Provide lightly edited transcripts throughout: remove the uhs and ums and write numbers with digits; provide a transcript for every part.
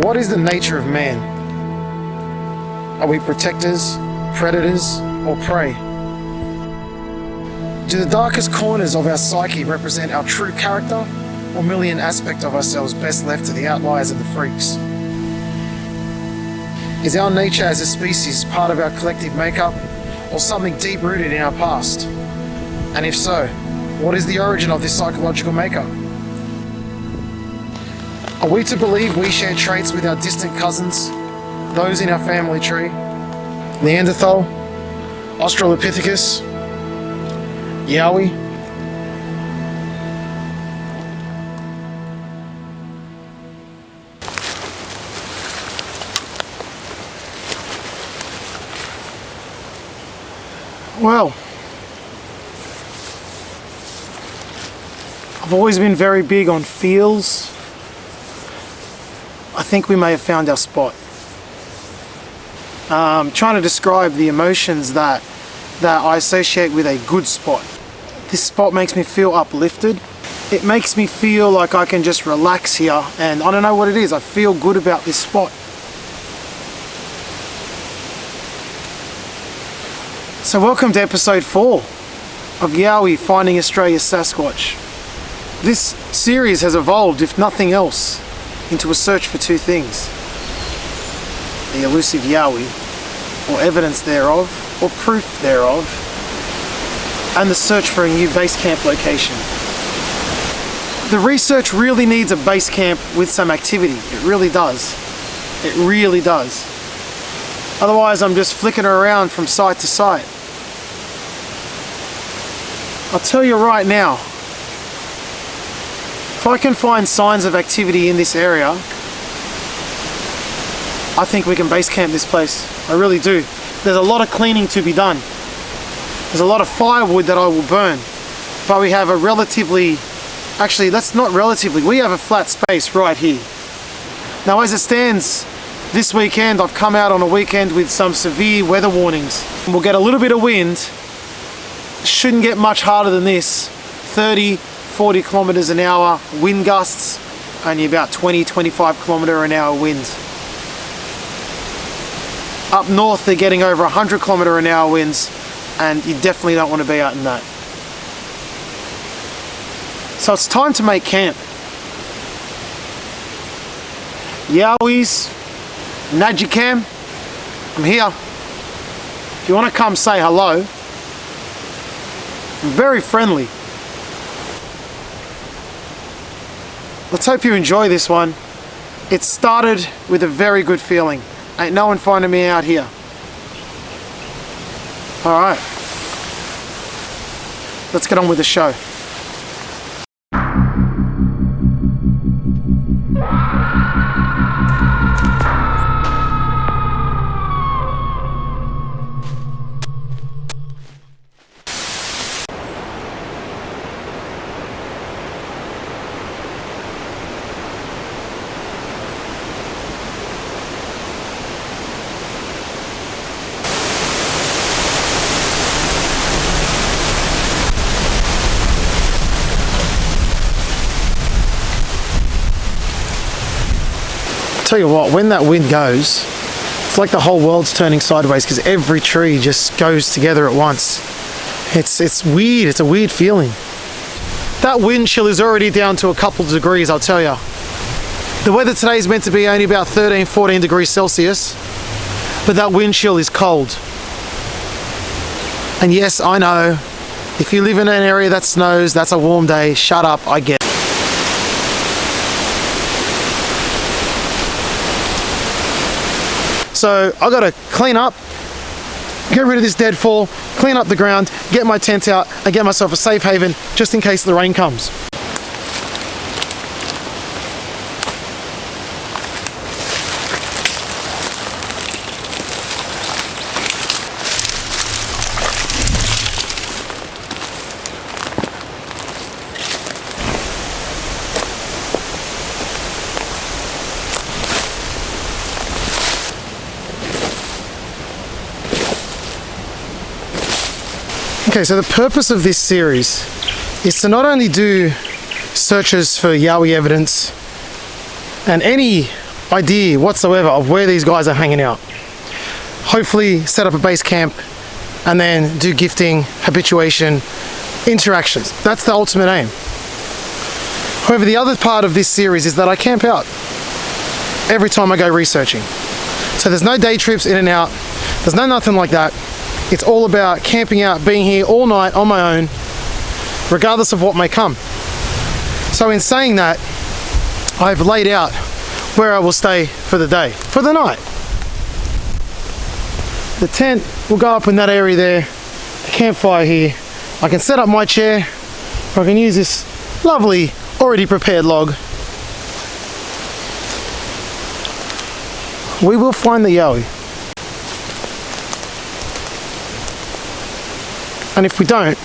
What is the nature of man? Are we protectors, predators, or prey? Do the darkest corners of our psyche represent our true character, or merely an aspect of ourselves best left to the outliers and the freaks? Is our nature as a species part of our collective makeup, or something deep-rooted in our past? And if so, what is the origin of this psychological makeup? Are we to believe we share traits with our distant cousins, those in our family tree? Neanderthal? Australopithecus? Yowie? Well, I've always been very big on feels. I think we may have found our spot. Trying to describe the emotions that I associate with a good spot. This spot makes me feel uplifted. It makes me feel like I can just relax here, and I don't know what it is. I feel good about this spot. So welcome to episode 4 of Yowie Finding Australia's Sasquatch. This series has evolved, if nothing else, into a search for two things: the elusive Yowie, or evidence thereof, or proof thereof, and the search for a new base camp location. The research really needs a base camp with some activity. It really does. It really does. Otherwise, I'm just flicking around from site to site. I'll tell you right now, if I can find signs of activity in this area, I think we can base camp this place. I really do. There's a lot of cleaning to be done. There's a lot of firewood that I will burn, but we have a relatively, actually that's not relatively, we have a flat space right here. Now as it stands, this weekend I've come out on a weekend with some severe weather warnings. We'll get a little bit of wind. Shouldn't get much harder than this. 30-40 kilometers an hour wind gusts, only about 20-25 kilometer an hour winds. Up north they're getting over 100 kilometer an hour winds, and you definitely don't want to be out in that. So it's time to make camp. Yowies, Najikam, I'm here. If you want to come say hello, I'm very friendly. Let's hope you enjoy this one. It started with a very good feeling. Ain't no one finding me out here. Alright. Let's get on with the show. Tell you what, when that wind goes, it's like the whole world's turning sideways because every tree just goes together at once. It's weird. It's a weird feeling. That wind chill is already down to a couple of degrees, I'll tell you. The weather today is meant to be only about 13-14 degrees Celsius, but that wind chill is cold. And yes, I know, if you live in an area that snows, that's a warm day. Shut up, I get it. So I gotta clean up, get rid of this deadfall, clean up the ground, get my tent out, and get myself a safe haven just in case the rain comes. Okay, so the purpose of this series is to not only do searches for Yowie evidence and any idea whatsoever of where these guys are hanging out. Hopefully set up a base camp and then do gifting, habituation, interactions. That's the ultimate aim. However, the other part of this series is that I camp out every time I go researching. So there's no day trips in and out. There's no nothing like that. It's all about camping out, being here all night on my own, regardless of what may come. So in saying that, I've laid out where I will stay for the day, for the night. The tent will go up in that area there, the campfire here. I can set up my chair, or I can use this lovely, already prepared log. We will find the Yowie. And if we don't,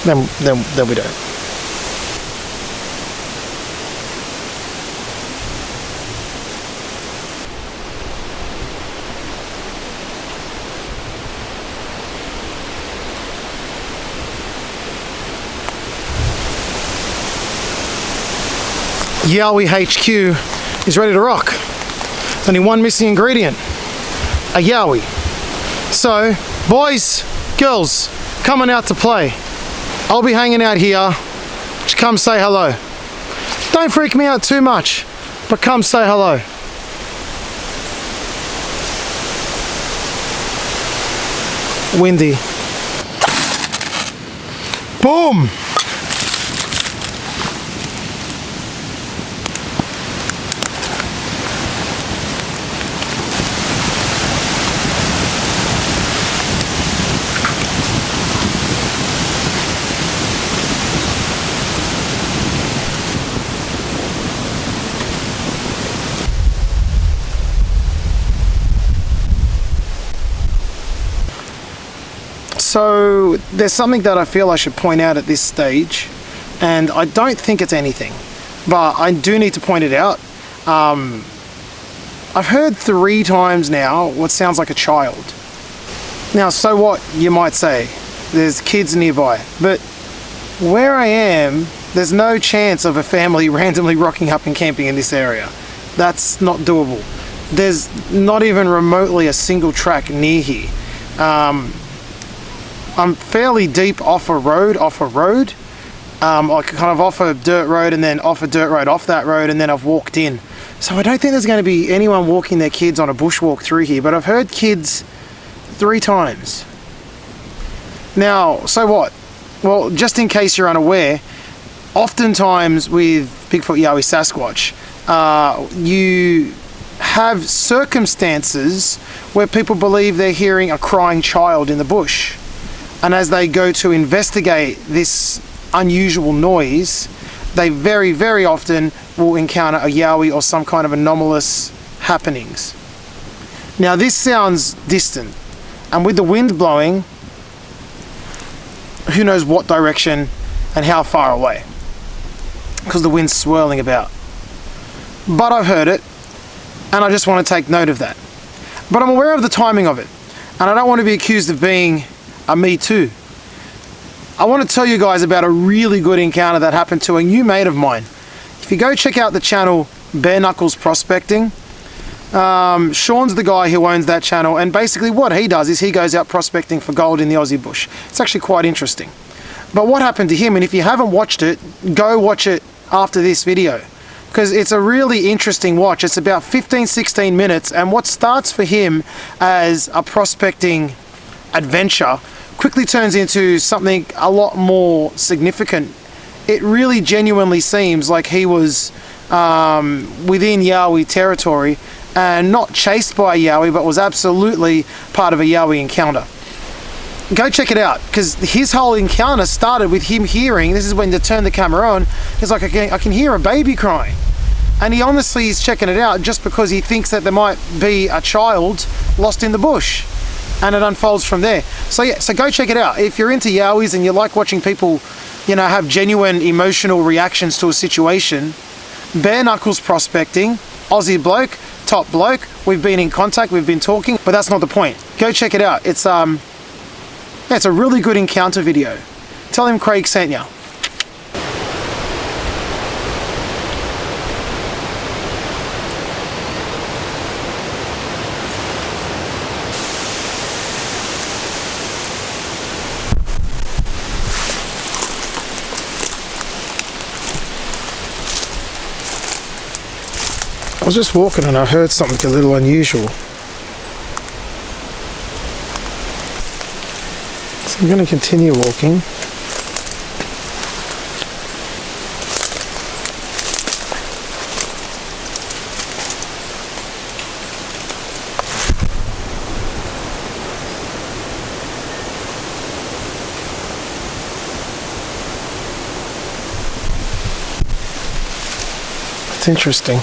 then we don't. Yowie HQ is ready to rock. There's only one missing ingredient, a Yowie. So, boys, girls, coming out to play. I'll be hanging out here. Just come say hello. Don't freak me out too much, but come say hello. Windy. Boom! So there's something that I feel I should point out at this stage, and I don't think it's anything, but I do need to point it out. I've heard 3 times now what sounds like a child. Now, so what, you might say, there's kids nearby, but where I am, there's no chance of a family randomly rocking up and camping in this area. That's not doable. There's not even remotely a single track near here. I'm fairly deep off a road, like kind of off a dirt road and then off a dirt road, off that road, and then I've walked in. So I don't think there's going to be anyone walking their kids on a bushwalk through here, but I've heard kids 3 times. Now, so what? Well, just in case you're unaware, oftentimes with Bigfoot, Yowie, Sasquatch, you have circumstances where people believe they're hearing a crying child in the bush. And as they go to investigate this unusual noise, they very, very often will encounter a Yowie or some kind of anomalous happenings. Now this sounds distant, and with the wind blowing, who knows what direction and how far away, because the wind's swirling about. But I've heard it, and I just want to take note of that. But I'm aware of the timing of it, and I don't want to be accused of being a me too. I want to tell you guys about a really good encounter that happened to a new mate of mine. If you go check out the channel Bare Knuckles Prospecting, Sean's the guy who owns that channel, and basically what he does is he goes out prospecting for gold in the Aussie bush. It's actually quite interesting. But what happened to him, and if you haven't watched it, go watch it after this video, because it's a really interesting watch. It's about 15-16 minutes, and what starts for him as a prospecting adventure quickly turns into something a lot more significant. It really genuinely seems like he was within Yowie territory and not chased by a Yowie, but was absolutely part of a Yowie encounter. Go check it out, because his whole encounter started with him hearing, this is when to turn the camera on, he's like, I can hear a baby crying. And he honestly is checking it out just because he thinks that there might be a child lost in the bush. And it unfolds from there. So yeah, so go check it out. If you're into Yowies and you like watching people, you know, have genuine emotional reactions to a situation, Bare Knuckles Prospecting, Aussie bloke, top bloke, we've been in contact, we've been talking, but that's not the point. Go check it out. It's yeah, it's a really good encounter video. Tell him Craig sent ya. was just walking and I heard something a little unusual. So I'm going to continue walking. It's interesting.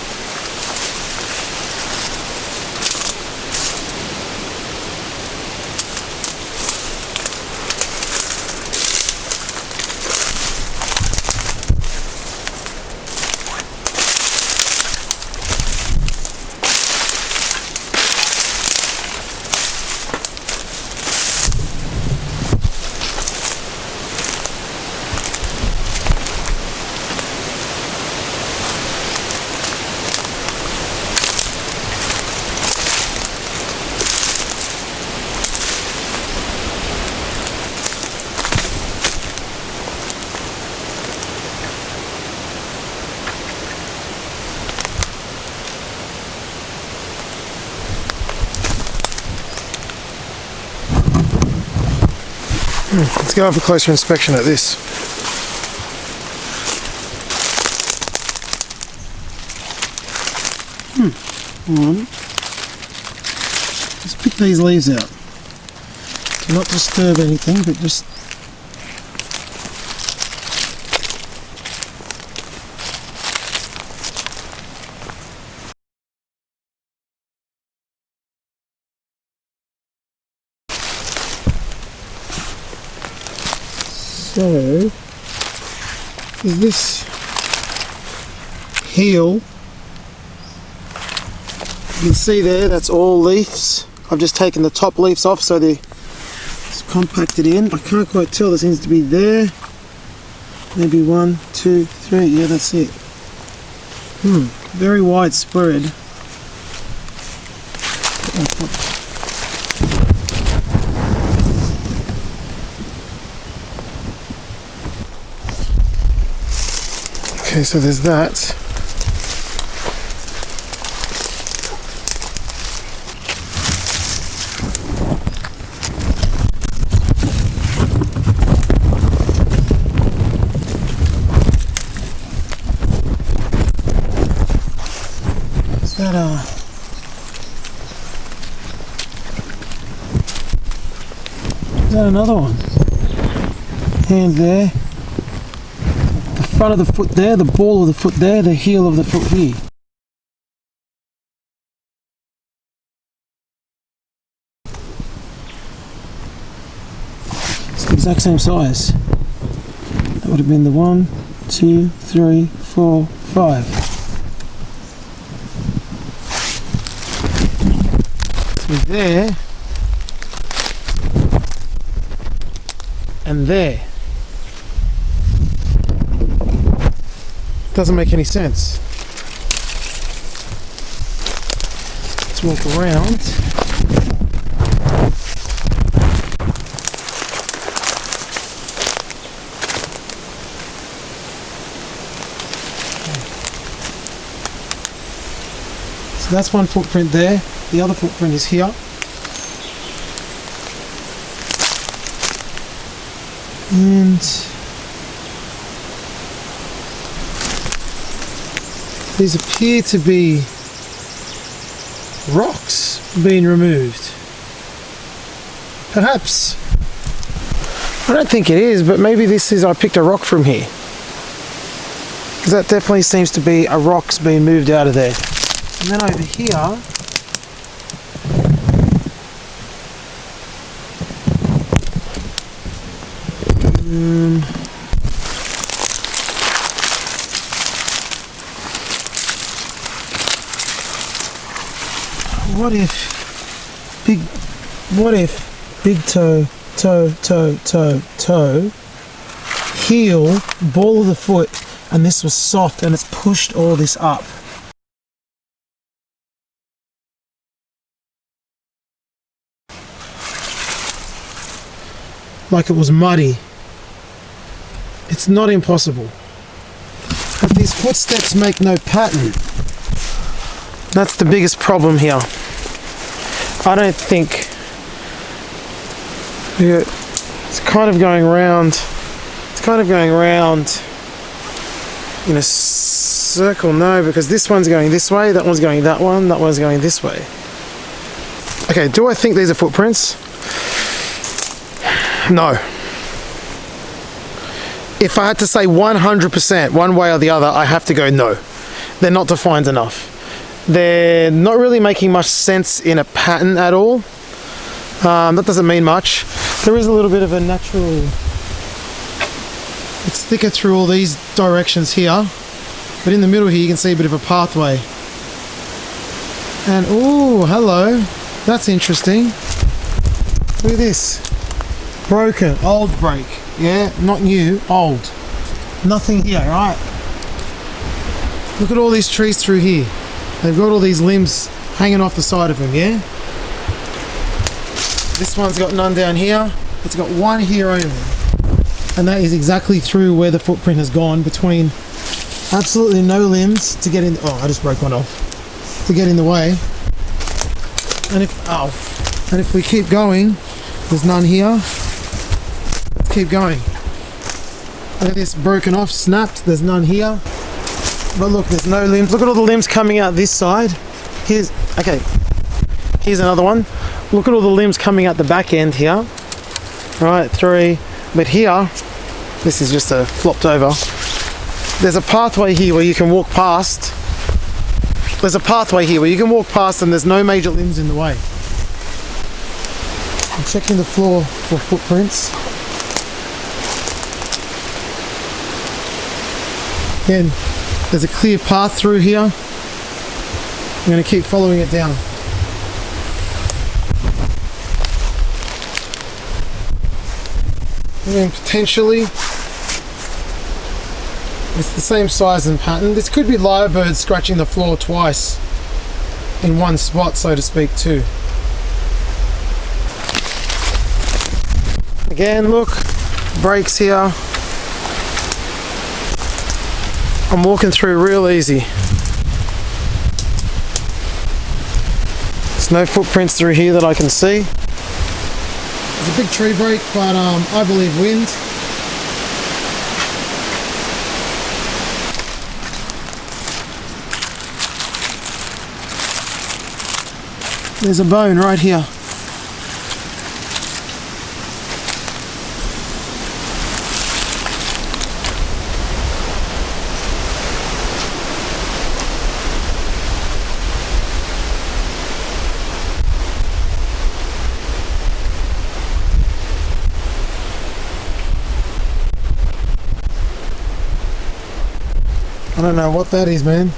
Let's go have a closer inspection at this. Hold on. Let's pick these leaves out. Do not disturb anything, but just... So, is this heel? You can see there, that's all leaves. I've just taken the top leaves off so they're compacted in. I can't quite tell, there seems to be there. Maybe 1, 2, 3, yeah, that's it. Very widespread. Okay, so there's that. Is that another one? Hand there. The front of the foot there, the ball of the foot there, the heel of the foot here. It's the exact same size. That would have been the 1, 2, 3, 4, 5. So there and there. Doesn't make any sense. Let's walk around. So that's one footprint there. The other footprint is here. And these appear to be rocks being removed. Perhaps. I don't think it is, but maybe this is, I picked a rock from here. Because that definitely seems to be a rock's being moved out of there. And then over here, what if big toe, toe, heel, ball of the foot, and this was soft and it's pushed all this up. Like it was muddy. It's not impossible. But these footsteps make no pattern. That's the biggest problem here. I don't think... It's kind of going round. It's kind of going round in a circle. No, because this one's going this way, that one's going that one's going this way. Okay, do I think these are footprints? No. If I had to say 100% one way or the other, I have to go no. They're not defined enough. They're not really making much sense in a pattern at all. That doesn't mean much. There is a little bit of a natural... It's thicker through all these directions here, but in the middle here you can see a bit of a pathway. And oh, hello. That's interesting. Look at this. Broken, old break. Yeah, not new, old. Nothing here, right? Look at all these trees through here. They've got all these limbs hanging off the side of them, yeah? This one's got none down here. It's got one here only. And that is exactly through where the footprint has gone, between absolutely no limbs to get in. Oh, I just broke one off. To get in the way. And if we keep going, there's none here. Let's keep going. Look at this, broken off, snapped. There's none here. But look, there's no limbs. Look at all the limbs coming out this side. Here's another one. Look at all the limbs coming out the back end here. Right, 3. But here, this is just a flopped over. There's a pathway here where you can walk past. There's a pathway here where you can walk past and there's no major limbs in the way. I'm checking the floor for footprints. Again, there's a clear path through here. I'm going to keep following it down. And potentially it's the same size and pattern. This could be lyrebirds scratching the floor twice in one spot, so to speak, too. Again, look, breaks here. I'm walking through real easy. There's no footprints through here that I can see. There's a big tree break, but I believe wind. There's a bone right here. I don't know what that is, man.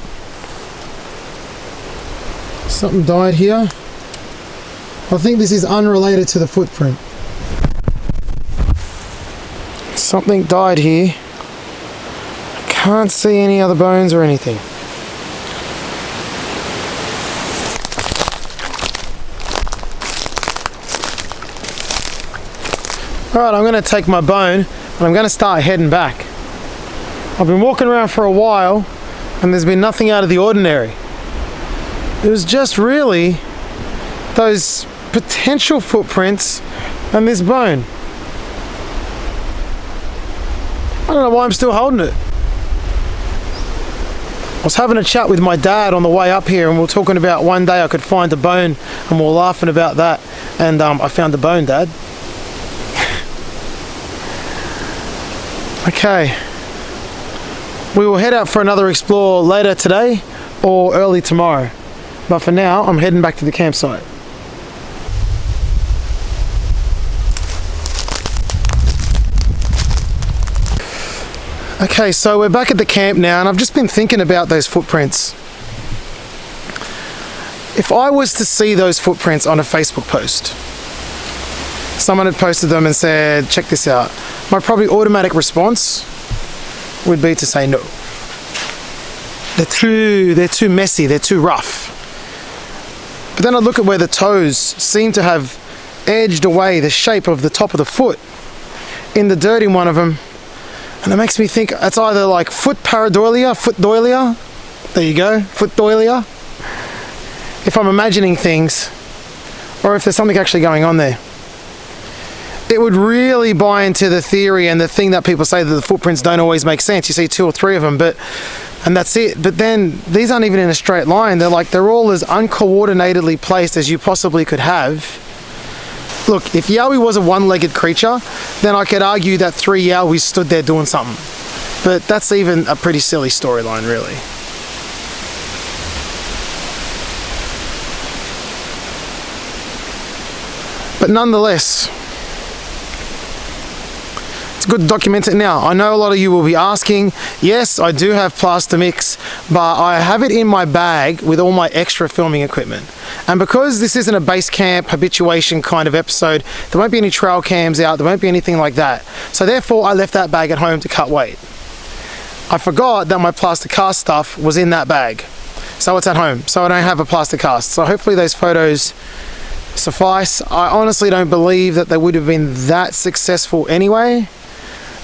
Something died here. I think this is unrelated to the footprint. Something died here. I can't see any other bones or anything. Alright, I'm going to take my bone and I'm going to start heading back. I've been walking around for a while and there's been nothing out of the ordinary. It was just really those potential footprints and this bone. I don't know why I'm still holding it. I was having a chat with my dad on the way up here and we were talking about one day I could find a bone and we were laughing about that, and I found the bone, Dad. Okay. We will head out for another explore later today or early tomorrow. But for now, I'm heading back to the campsite. Okay, so we're back at the camp now and I've just been thinking about those footprints. If I was to see those footprints on a Facebook post, someone had posted them and said, check this out, my probably automatic response would be to say no. They're too messy, they're too rough. But then I look at where the toes seem to have edged away the shape of the top of the foot in the dirt in one of them, and it makes me think it's either like foot pareidolia, foot doilia. There you go, foot doilia. if I'm imagining things, or if there's something actually going on there. It would really buy into the theory and the thing that people say that the footprints don't always make sense. You see 2 or 3 of them, and that's it. But then these aren't even in a straight line. They're all as uncoordinatedly placed as you possibly could have. Look, if Yowie was a one-legged creature, then I could argue that 3 Yowies stood there doing something. But that's even a pretty silly storyline, really. But nonetheless, it's good to document it now. I know a lot of you will be asking, yes, I do have plaster mix, but I have it in my bag with all my extra filming equipment. And because this isn't a base camp habituation kind of episode, there won't be any trail cams out, there won't be anything like that. So therefore, I left that bag at home to cut weight. I forgot that my plaster cast stuff was in that bag. So it's at home, so I don't have a plaster cast. So hopefully those photos suffice. I honestly don't believe that they would have been that successful anyway.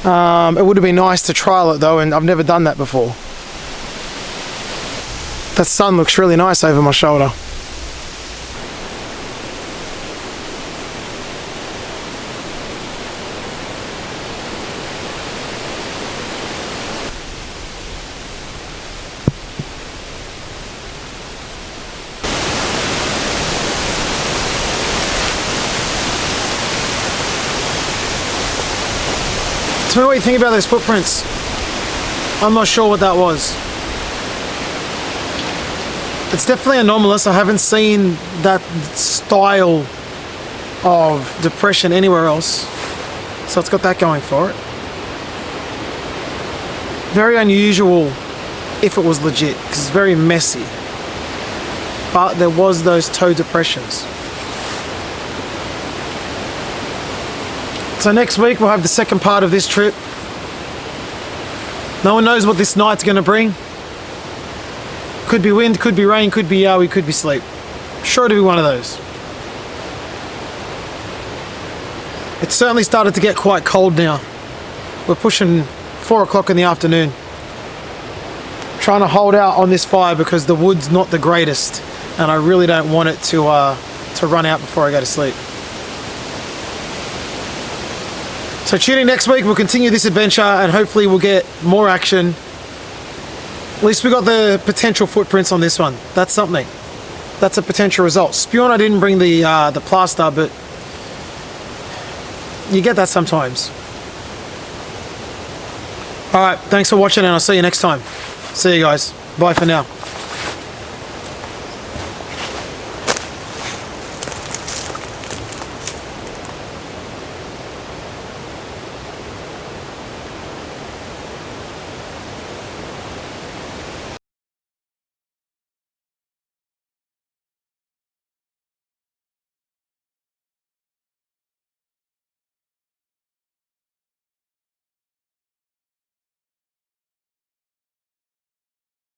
It would have been nice to trial it though, and I've never done that before. That sun looks really nice over my shoulder. Tell me what you think about those footprints. I'm not sure what that was. It's definitely anomalous. I haven't seen that style of depression anywhere else. So it's got that going for it. Very unusual if it was legit, because it's very messy. But there was those toe depressions. So next week we'll have the second part of this trip. No one knows what this night's going to bring. Could be wind, could be rain, could be Yowie, could be sleep. Sure to be one of those. It's certainly started to get quite cold now. We're pushing 4 o'clock in the afternoon. Trying to hold out on this fire because the wood's not the greatest, and I really don't want it to run out before I go to sleep. So tune in next week, we'll continue this adventure and hopefully we'll get more action. At least we got the potential footprints on this one. That's something. That's a potential result. Spewing, I didn't bring the plaster, but you get that sometimes. Alright, thanks for watching and I'll see you next time. See you guys. Bye for now.